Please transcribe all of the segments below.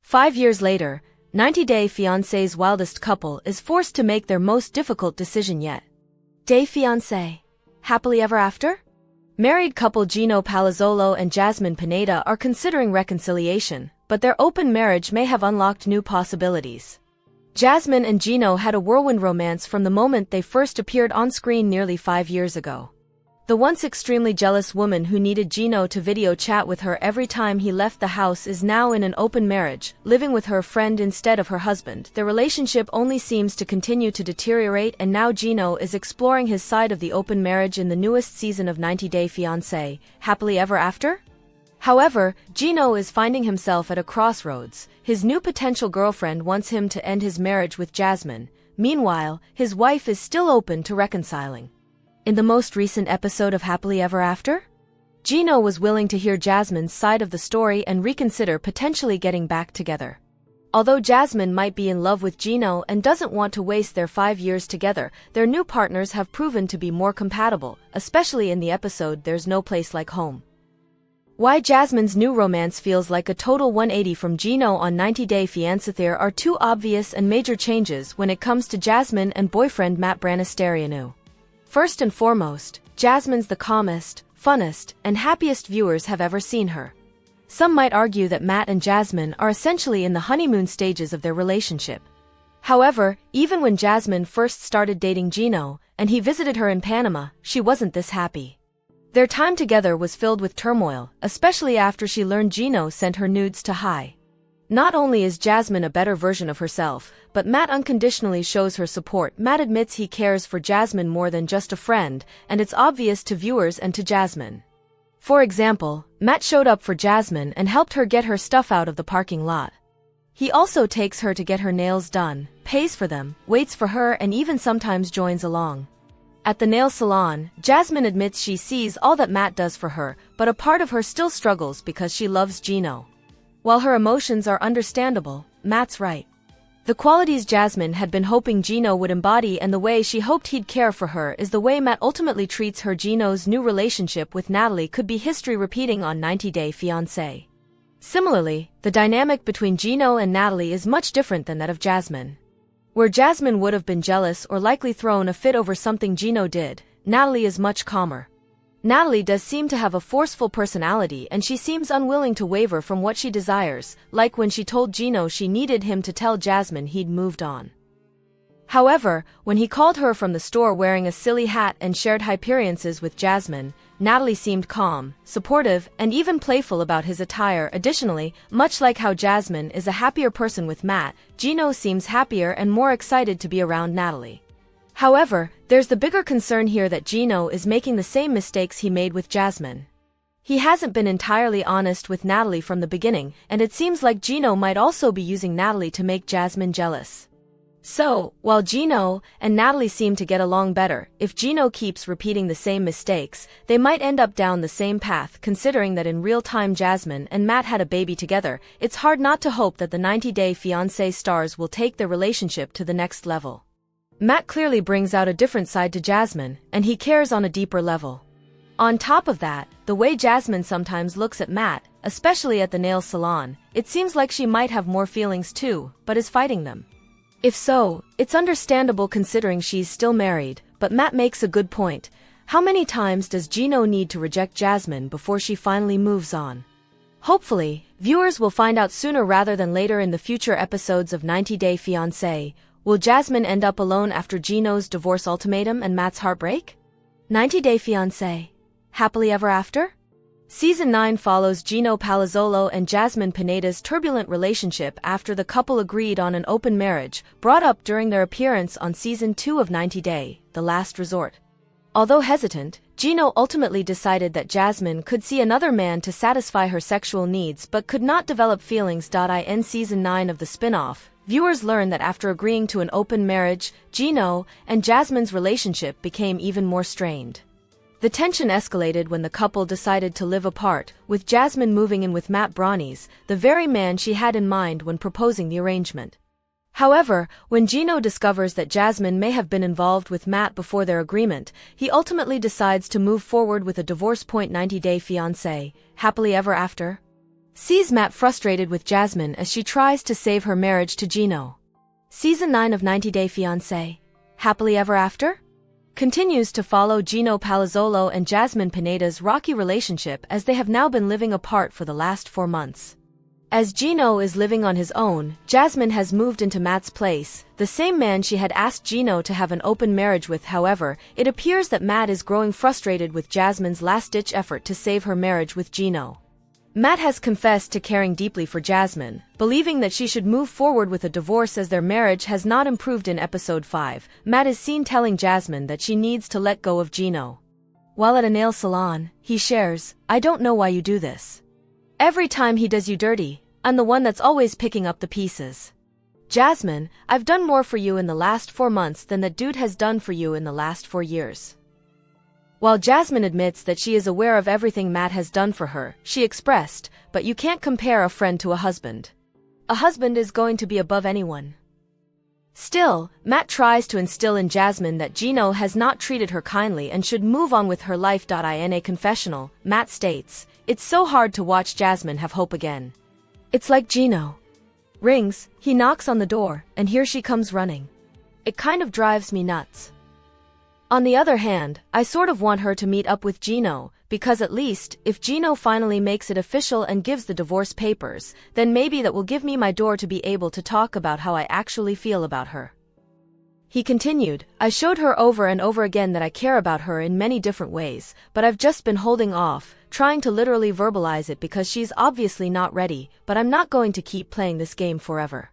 5 years later, 90 Day Fiancé's wildest couple is forced to make their most difficult decision yet. Day Fiancé. Happily ever after? Married couple Gino Palazzolo and Jasmine Pineda are considering reconciliation, but their open marriage may have unlocked new possibilities. Jasmine and Gino had a whirlwind romance from the moment they first appeared on screen nearly 5 years ago. The once extremely jealous woman who needed Gino to video chat with her every time he left the house is now in an open marriage, living with her friend instead of her husband. Their relationship only seems to continue to deteriorate, and now Gino is exploring his side of the open marriage in the newest season of 90 Day Fiancé, Happily Ever After? However, Gino is finding himself at a crossroads. His new potential girlfriend wants him to end his marriage with Jasmine. Meanwhile, his wife is still open to reconciling. In the most recent episode of Happily Ever After, Gino was willing to hear Jasmine's side of the story and reconsider potentially getting back together. Although Jasmine might be in love with Gino and doesn't want to waste their 5 years together, their new partners have proven to be more compatible, especially in the episode There's No Place Like Home. Why Jasmine's new romance feels like a total 180 from Gino on 90 Day Fiancé. There are two obvious and major changes when it comes to Jasmine and boyfriend Matt Branis. First and foremost, Jasmine's the calmest, funnest, and happiest viewers have ever seen her. Some might argue that Matt and Jasmine are essentially in the honeymoon stages of their relationship. However, even when Jasmine first started dating Gino, and he visited her in Panama, she wasn't this happy. Their time together was filled with turmoil, especially after she learned Gino sent her nudes to Hi. Not only is Jasmine a better version of herself, but Matt unconditionally shows her support. Matt admits he cares for Jasmine more than just a friend, and it's obvious to viewers and to Jasmine. For example, Matt showed up for Jasmine and helped her get her stuff out of the parking lot. He also takes her to get her nails done, pays for them, waits for her, and even sometimes joins along. At the nail salon, Jasmine admits she sees all that Matt does for her, but a part of her still struggles because she loves Gino. While her emotions are understandable, Matt's right. The qualities Jasmine had been hoping Gino would embody and the way she hoped he'd care for her is the way Matt ultimately treats her. Gino's new relationship with Natalie could be history repeating on 90 Day Fiancé. Similarly, the dynamic between Gino and Natalie is much different than that of Jasmine. Where Jasmine would have been jealous or likely thrown a fit over something Gino did, Natalie is much calmer. Natalie does seem to have a forceful personality, and she seems unwilling to waver from what she desires, like when she told Gino she needed him to tell Jasmine he'd moved on. However, when he called her from the store wearing a silly hat and shared hyperiences with Jasmine, Natalie seemed calm, supportive, and even playful about his attire. Additionally, much like how Jasmine is a happier person with Matt, Gino seems happier and more excited to be around Natalie. However, there's the bigger concern here that Gino is making the same mistakes he made with Jasmine. He hasn't been entirely honest with Natalie from the beginning, and it seems like Gino might also be using Natalie to make Jasmine jealous. So, while Gino and Natalie seem to get along better, if Gino keeps repeating the same mistakes, they might end up down the same path. Considering that in real time Jasmine and Matt had a baby together, it's hard not to hope that the 90 Day Fiancé stars will take their relationship to the next level. Matt clearly brings out a different side to Jasmine, and he cares on a deeper level. On top of that, the way Jasmine sometimes looks at Matt, especially at the nail salon, it seems like she might have more feelings too, but is fighting them. If so, it's understandable considering she's still married, but Matt makes a good point. How many times does Gino need to reject Jasmine before she finally moves on? Hopefully, viewers will find out sooner rather than later in the future episodes of 90 Day Fiancé. Will Jasmine end up alone after Gino's divorce ultimatum and Matt's heartbreak? 90 Day Fiancé. Happily Ever After? Season 9 follows Gino Palazzolo and Jasmine Pineda's turbulent relationship after the couple agreed on an open marriage, brought up during their appearance on Season 2 of 90 Day, The Last Resort. Although hesitant, Gino ultimately decided that Jasmine could see another man to satisfy her sexual needs but could not develop feelings. In Season 9 of the spin-off, viewers learn that after agreeing to an open marriage, Gino and Jasmine's relationship became even more strained. The tension escalated when the couple decided to live apart, with Jasmine moving in with Matt Branis, the very man she had in mind when proposing the arrangement. However, when Gino discovers that Jasmine may have been involved with Matt before their agreement, he ultimately decides to move forward with a divorce. 90 Day Fiancé, Happily Ever After? sees Matt frustrated with Jasmine as she tries to save her marriage to Gino. Season 9 of 90 Day Fiancé, Happily Ever After? Continues to follow Gino Palazzolo and Jasmine Pineda's rocky relationship as they have now been living apart for the last 4 months. As Gino is living on his own, Jasmine has moved into Matt's place, the same man she had asked Gino to have an open marriage with. However, it appears that Matt is growing frustrated with Jasmine's last-ditch effort to save her marriage with Gino. Matt has confessed to caring deeply for Jasmine, believing that she should move forward with a divorce as their marriage has not improved. In episode 5, Matt is seen telling Jasmine that she needs to let go of Gino. While at a nail salon, he shares, "I don't know why you do this. Every time he does you dirty, I'm the one that's always picking up the pieces. Jasmine, I've done more for you in the last 4 months than that dude has done for you in the last 4 years." While Jasmine admits that she is aware of everything Matt has done for her, she expressed, "But you can't compare a friend to a husband. A husband is going to be above anyone." Still, Matt tries to instill in Jasmine that Gino has not treated her kindly and should move on with her life. In a confessional, Matt states, "It's so hard to watch Jasmine have hope again. It's like Gino rings, he knocks on the door, and here she comes running. It kind of drives me nuts. On the other hand, I sort of want her to meet up with Gino, because at least, if Gino finally makes it official and gives the divorce papers, then maybe that will give me my door to be able to talk about how I actually feel about her." He continued, "I showed her over and over again that I care about her in many different ways, but I've just been holding off, trying to literally verbalize it because she's obviously not ready, but I'm not going to keep playing this game forever."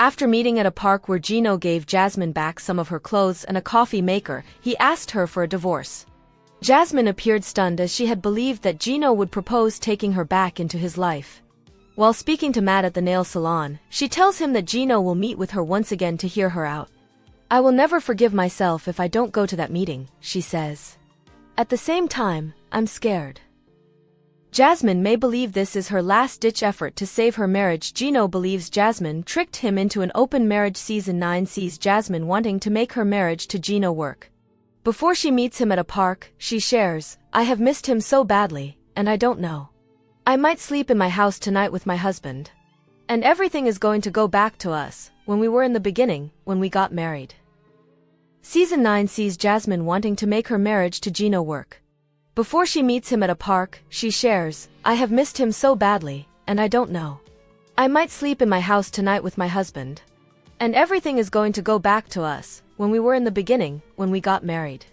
After meeting at a park where Gino gave Jasmine back some of her clothes and a coffee maker, he asked her for a divorce. Jasmine appeared stunned as she had believed that Gino would propose taking her back into his life. While speaking to Matt at the nail salon, she tells him that Gino will meet with her once again to hear her out. "I will never forgive myself if I don't go to that meeting," she says. "At the same time, I'm scared." Jasmine may believe this is her last-ditch effort to save her marriage. Gino believes Jasmine tricked him into an open marriage. Season 9 sees Jasmine wanting to make her marriage to Gino work. Before she meets him at a park, she shares, "I have missed him so badly, and I don't know. I might sleep in my house tonight with my husband. And everything is going to go back to us, when we were in the beginning, when we got married." Season 9 sees Jasmine wanting to make her marriage to Gino work. Before she meets him at a park, she shares, "I have missed him so badly, and I don't know. I might sleep in my house tonight with my husband. And everything is going to go back to us, when we were in the beginning, when we got married."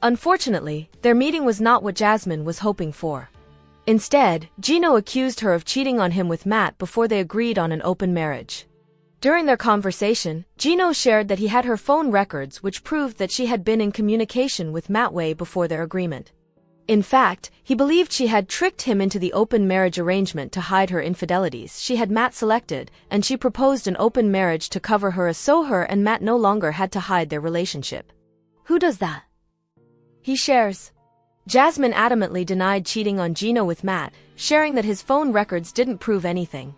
Unfortunately, their meeting was not what Jasmine was hoping for. Instead, Gino accused her of cheating on him with Matt before they agreed on an open marriage. During their conversation, Gino shared that he had her phone records which proved that she had been in communication with Matt way before their agreement. In fact, he believed she had tricked him into the open marriage arrangement to hide her infidelities. She had Matt selected, and she proposed an open marriage to cover her so her and Matt no longer had to hide their relationship. "Who does that?" he shares. Jasmine adamantly denied cheating on Gino with Matt, sharing that his phone records didn't prove anything.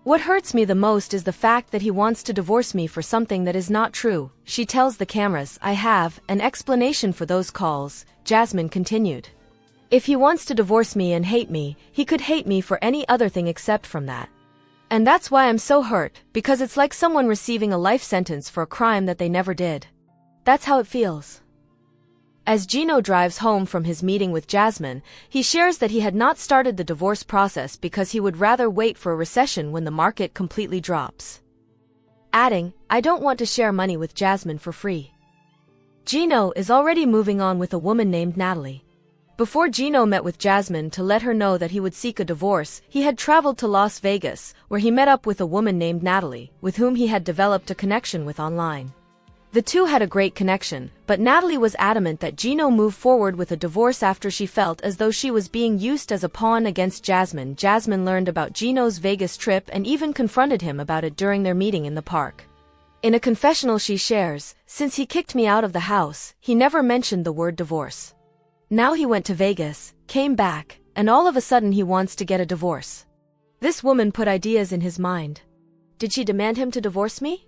"What hurts me the most is the fact that he wants to divorce me for something that is not true," she tells the cameras. "I have an explanation for those calls," Jasmine continued. "If he wants to divorce me and hate me, he could hate me for any other thing except from that. And that's why I'm so hurt, because it's like someone receiving a life sentence for a crime that they never did. That's how it feels." As Gino drives home from his meeting with Jasmine, he shares that he had not started the divorce process because he would rather wait for a recession when the market completely drops. Adding, "I don't want to share money with Jasmine for free." Gino is already moving on with a woman named Natalie. Before Gino met with Jasmine to let her know that he would seek a divorce, he had traveled to Las Vegas, where he met up with a woman named Natalie, with whom he had developed a connection with online. The two had a great connection, but Natalie was adamant that Gino move forward with a divorce after she felt as though she was being used as a pawn against Jasmine. Jasmine learned about Gino's Vegas trip and even confronted him about it during their meeting in the park. In a confessional she shares, "Since he kicked me out of the house, he never mentioned the word divorce. Now he went to Vegas, came back, and all of a sudden he wants to get a divorce. This woman put ideas in his mind. Did she demand him to divorce me?"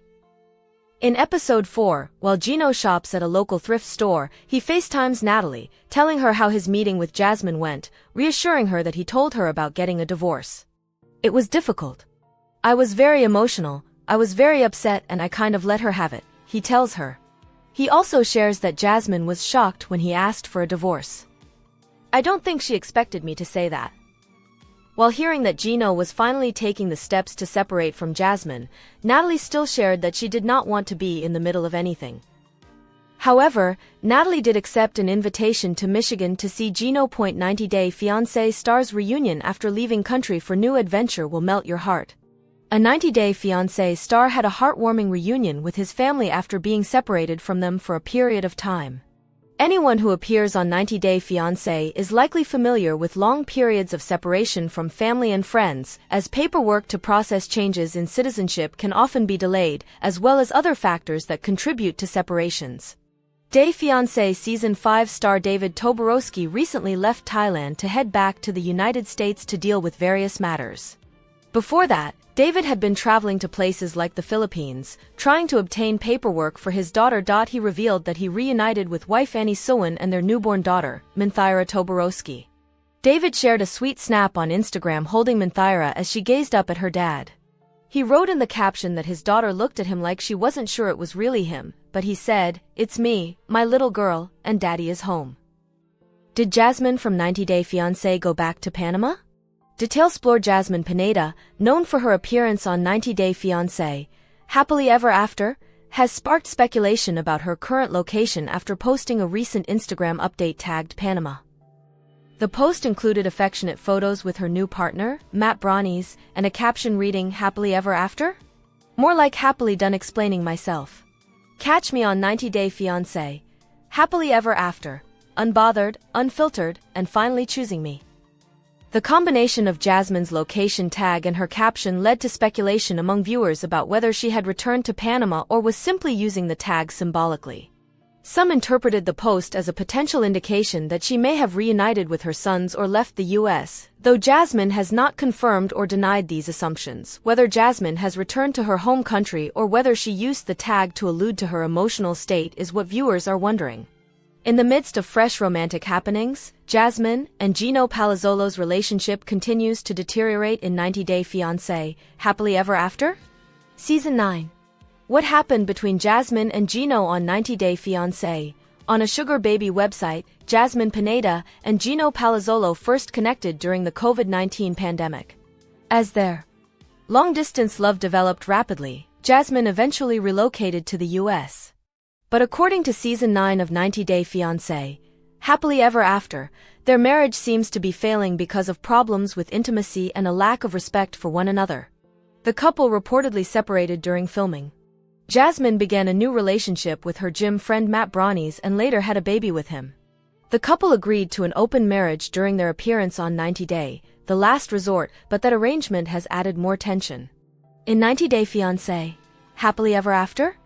In episode 4, while Gino shops at a local thrift store, he FaceTimes Natalie, telling her how his meeting with Jasmine went, reassuring her that he told her about getting a divorce. It was difficult. I was very emotional, I was very upset, and I kind of let her have it, he tells her. He also shares that Jasmine was shocked when he asked for a divorce. I don't think she expected me to say that. While hearing that Gino was finally taking the steps to separate from Jasmine, Natalie still shared that she did not want to be in the middle of anything. However, Natalie did accept an invitation to Michigan to see Gino. 90-Day Fiancé stars reunion after leaving country for new adventure will melt your heart. A 90-Day Fiancé star had a heartwarming reunion with his family after being separated from them for a period of time. Anyone who appears on 90-Day Fiancé is likely familiar with long periods of separation from family and friends, as paperwork to process changes in citizenship can often be delayed, as well as other factors that contribute to separations. Day Fiancé Season 5 star David Toborowski recently left Thailand to head back to the United States to deal with various matters. Before that, David had been traveling to places like the Philippines, trying to obtain paperwork for his daughter. He revealed that he reunited with wife Annie Sowan and their newborn daughter, Minthyra Toborowski. David shared a sweet snap on Instagram holding Minthyra as she gazed up at her dad. He wrote in the caption that his daughter looked at him like she wasn't sure it was really him, but he said, "It's me, my little girl, and daddy is home." Did Jasmine from 90-Day Fiancé go back to Panama? Detail explore Jasmine Pineda, known for her appearance on 90-Day Fiancé, Happily Ever After, has sparked speculation about her current location after posting a recent Instagram update tagged Panama. The post included affectionate photos with her new partner, Matt Branis, and a caption reading, "Happily Ever After? More like happily done explaining myself. Catch me on 90-Day Fiancé. Happily Ever After. Unbothered, unfiltered, and finally choosing me." The combination of Jasmine's location tag and her caption led to speculation among viewers about whether she had returned to Panama or was simply using the tag symbolically. Some interpreted the post as a potential indication that she may have reunited with her sons or left the U.S., though Jasmine has not confirmed or denied these assumptions. Whether Jasmine has returned to her home country or whether she used the tag to allude to her emotional state is what viewers are wondering. In the midst of fresh romantic happenings, Jasmine and Gino Palazzolo's relationship continues to deteriorate in 90-Day Fiancé, Happily Ever After? Season 9. What happened between Jasmine and Gino on 90-Day Fiancé? On a sugar baby website, Jasmine Pineda and Gino Palazzolo first connected during the COVID-19 pandemic. As their long-distance love developed rapidly, Jasmine eventually relocated to the U.S. But according to Season 9 of 90-Day Fiancé, Happily Ever After, their marriage seems to be failing because of problems with intimacy and a lack of respect for one another. The couple reportedly separated during filming. Jasmine began a new relationship with her gym friend Matt Branis and later had a baby with him. The couple agreed to an open marriage during their appearance on 90-Day, the last resort, but that arrangement has added more tension. In 90-Day Fiancé, Happily Ever After?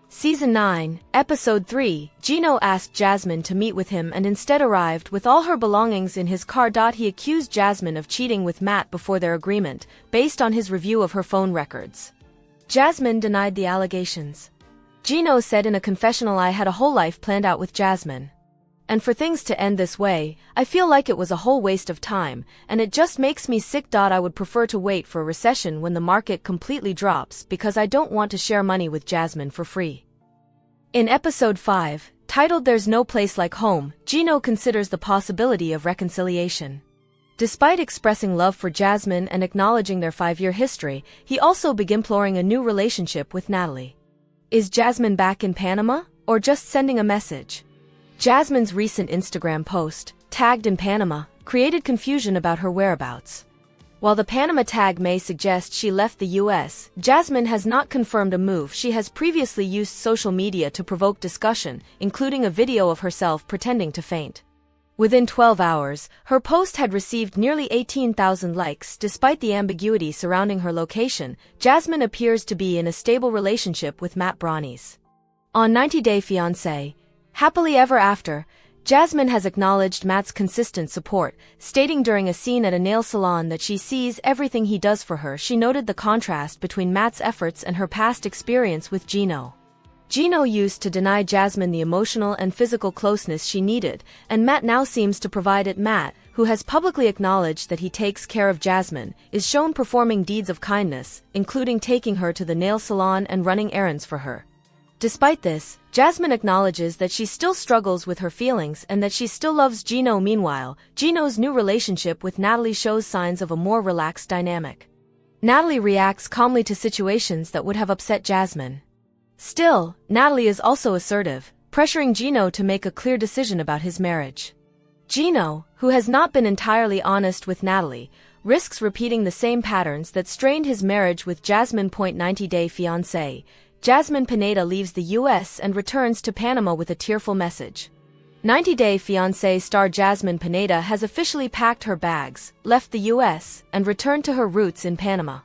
Season 9, Episode 3, Gino asked Jasmine to meet with him and instead arrived with all her belongings in his car. He accused Jasmine of cheating with Matt before their agreement, based on his review of her phone records. Jasmine denied the allegations. Gino said in a confessional, "I had a whole life planned out with Jasmine. And for things to end this way, I feel like it was a whole waste of time, and it just makes me sick. I would prefer to wait for a recession when the market completely drops because I don't want to share money with Jasmine for free." In Episode 5, titled There's No Place Like Home, Gino considers the possibility of reconciliation. Despite expressing love for Jasmine and acknowledging their 5-year history, he also began imploring a new relationship with Natalie. Is Jasmine back in Panama, or just sending a message? Jasmine's recent Instagram post, tagged in Panama, created confusion about her whereabouts. While the Panama tag may suggest she left the U.S., Jasmine has not confirmed a move. She has previously used social media to provoke discussion, including a video of herself pretending to faint. Within 12 hours, her post had received nearly 18,000 likes. Despite the ambiguity surrounding her location, Jasmine appears to be in a stable relationship with Matt Branis. On 90-Day Fiancé, Happily Ever After, Jasmine has acknowledged Matt's consistent support, stating during a scene at a nail salon that she sees everything he does for her. She noted the contrast between Matt's efforts and her past experience with Gino. Gino used to deny Jasmine the emotional and physical closeness she needed, and Matt now seems to provide it. Matt, who has publicly acknowledged that he takes care of Jasmine, is shown performing deeds of kindness, including taking her to the nail salon and running errands for her. Despite this, Jasmine acknowledges that she still struggles with her feelings and that she still loves Gino. Meanwhile, Gino's new relationship with Natalie shows signs of a more relaxed dynamic. Natalie reacts calmly to situations that would have upset Jasmine. Still, Natalie is also assertive, pressuring Gino to make a clear decision about his marriage. Gino, who has not been entirely honest with Natalie, risks repeating the same patterns that strained his marriage with Jasmine. 90-day fiancé. Jasmine Pineda leaves the U.S. and returns to Panama with a tearful message. 90-day fiancé star Jasmine Pineda has officially packed her bags, left the U.S., and returned to her roots in Panama.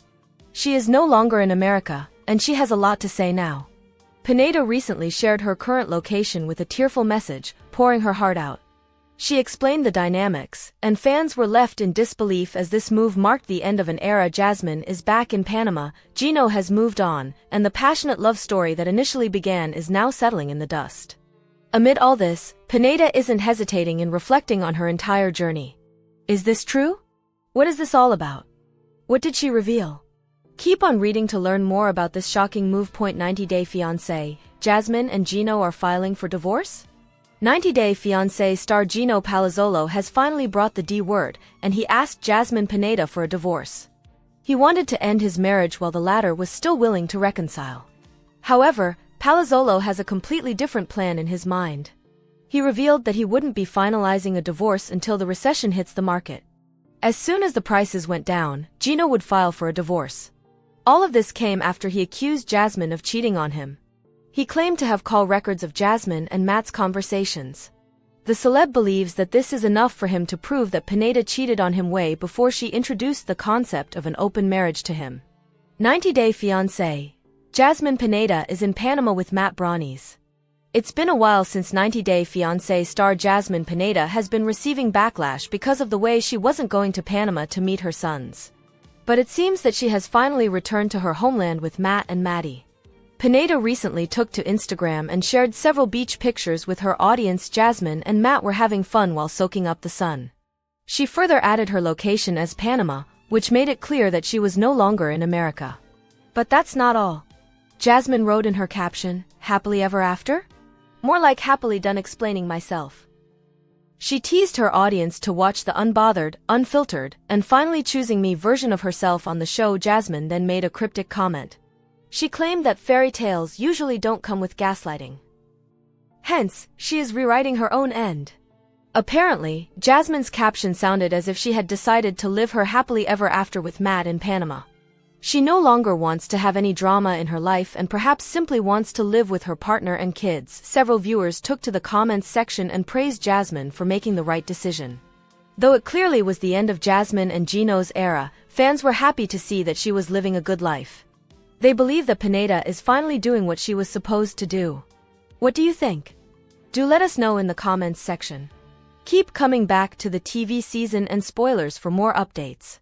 She is no longer in America, and she has a lot to say now. Pineda recently shared her current location with a tearful message, pouring her heart out. She explained the dynamics, and fans were left in disbelief as this move marked the end of an era. Jasmine is back in Panama, Gino has moved on, and the passionate love story that initially began is now settling in the dust. Amid all this, Pineda isn't hesitating in reflecting on her entire journey. Is this true? What is this all about? What did she reveal? Keep on reading to learn more about this shocking move. 90-day fiancé. Jasmine and Gino are filing for divorce? 90-day fiancé star Gino Palazzolo has finally brought the D word, and he asked Jasmine Pineda for a divorce. He wanted to end his marriage while the latter was still willing to reconcile. However, Palazzolo has a completely different plan in his mind. He revealed that he wouldn't be finalizing a divorce until the recession hits the market. As soon as the prices went down, Gino would file for a divorce. All of this came after he accused Jasmine of cheating on him. He claimed to have call records of Jasmine and Matt's conversations. The celeb believes that this is enough for him to prove that Pineda cheated on him way before she introduced the concept of an open marriage to him. 90-day fiancé. Jasmine Pineda is in Panama with Matt Branis. It's been a while since 90-day fiancé star Jasmine Pineda has been receiving backlash because of the way she wasn't going to Panama to meet her sons. But it seems that she has finally returned to her homeland with Matt and Maddie. Pineda recently took to Instagram and shared several beach pictures with her audience. Jasmine and Matt were having fun while soaking up the sun. She further added her location as Panama, which made it clear that she was no longer in America. But that's not all. Jasmine wrote in her caption, "Happily ever after?" More like happily done explaining myself. She teased her audience to watch the unbothered, unfiltered, and finally choosing me version of herself on the show. Jasmine then made a cryptic comment. She claimed that fairy tales usually don't come with gaslighting. Hence, she is rewriting her own end. Apparently, Jasmine's caption sounded as if she had decided to live her happily ever after with Matt in Panama. She no longer wants to have any drama in her life and perhaps simply wants to live with her partner and kids. Several viewers took to the comments section and praised Jasmine for making the right decision. Though it clearly was the end of Jasmine and Gino's era, fans were happy to see that she was living a good life. They believe that Pineda is finally doing what she was supposed to do. What do you think? Do let us know in the comments section. Keep coming back to the TV season and spoilers for more updates.